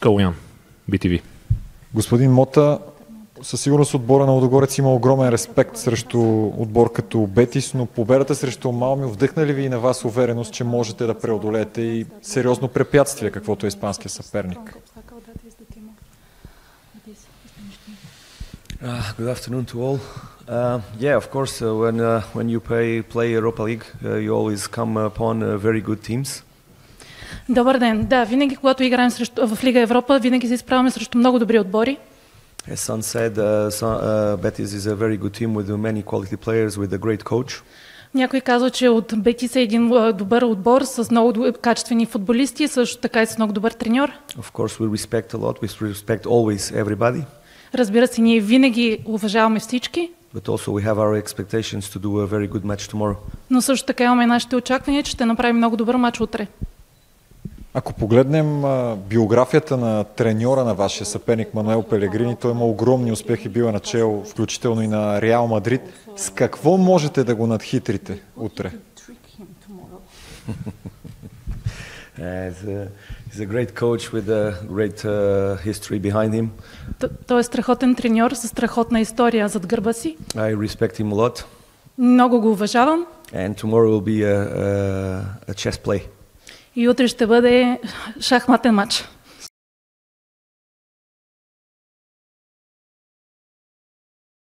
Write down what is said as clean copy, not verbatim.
Калуян, BTV. Господин Мота, със сигурност отбора на Лудогорец има огромен респект срещу отбор като Бетис, но победата срещу Малмио вдъхна ли ви и на вас увереност, че можете да преодолеете и сериозно препятствие, каквото е испанския съперник? Good afternoon to all. Yeah, of course, when you play Europa League, you always come upon very good teams. Добър ден. Да, винаги когато играем в Лига Европа, винаги се изправяме срещу много добри отбори. As Son said, Betis is a very good team with many quality players, with a great coach. Някой казва, че от Бетис е един добър отбор с много качествени футболисти, също така и с много добър треньор. Of course, we respect a lot. We respect always everybody. Разбира се, ние винаги уважаваме всички. But also we have our expectations to do a very good match tomorrow. Но също така имаме нашите очаквания, че ще направим много добър мач утре. Ако погледнем биографията на треньора на вашия съперник Мануел Пелегрини, той има огромни успехи, бива начело, включително и на Реал Мадрид. С какво можете да го надхитрите утре? He's a great coach with a great history behind him. Той е страхотен треньор със страхотна история зад гърба си. I respect him a lot. Много го уважавам. And tomorrow will be a chess play. И утре ще бъде шахматен матч.